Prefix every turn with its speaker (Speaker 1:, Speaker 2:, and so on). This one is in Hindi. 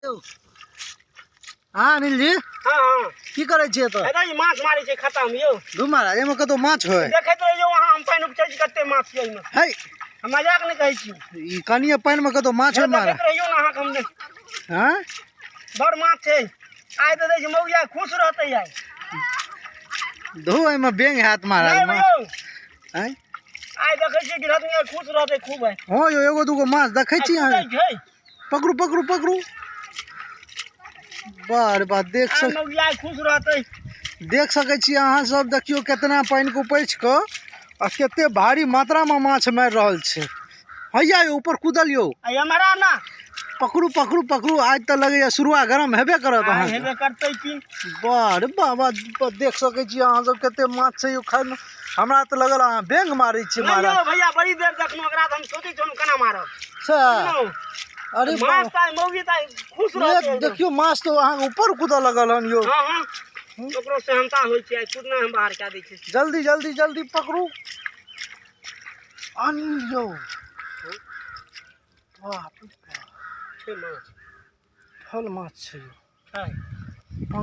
Speaker 1: हाँ अनिल जी
Speaker 2: हाँ हाँ
Speaker 1: की करे छिए तो
Speaker 2: अरे माछ मारे छै खाता में यो
Speaker 1: दू महाराज एमे कतो माछ होय
Speaker 2: देखैत रहियो वहां हम पानी उपचै कते माछ छै एमे
Speaker 1: है
Speaker 2: हम मजाक नहीं कहै छी
Speaker 1: ई कनिए पानी में कतो माछ होय मारा
Speaker 2: देखैत रहियो ना हम
Speaker 1: हां
Speaker 2: बड़ माछ छै आइ त दै छै मौगिया खुश रहतै आइ
Speaker 1: धो एमे बेंग हाथ मारा
Speaker 2: हैं
Speaker 1: हैं
Speaker 2: आइ देखै छी गिरहतनी खुश रहतै खूब है
Speaker 1: हां यो एगो दूगो माछ देखै छी पकड़ू पकड़ू पकड़ू बार बात देख सकै छी अहाँ सब देखियो कितना पानी को उपैछ क आ केते भारी मात्रा में माछ मार रहल छै हैया यो ऊपर कूदल यो
Speaker 2: हमरा ना
Speaker 1: पकड़ू पकड़ू पकड़ू आज त लगे शुरुआ गरम हेबे करत अहाँ
Speaker 2: हेबे करतै की
Speaker 1: बार बाबा देख सकै छी अहाँ सब केते माछ छै यो खाय में हमरा त लगल अहाँ बेंग मारै छी मारा
Speaker 2: भैया बड़ी देर देखनु ओकरा त हम सोचै छन केना मारब
Speaker 1: सर अरे
Speaker 2: माछ ताई मौगी ताई खुश रहतै
Speaker 1: देखियो माछ तो अहाँ ऊपर कूदऽ लगल हन यो
Speaker 2: हां हां ओकरो सहनता होय छै कूदना हम बाहर का दै छै
Speaker 1: जल्दी जल्दी जल्दी पकड़ू अनिल यो वाह छै माछ फल माछ छै
Speaker 2: हां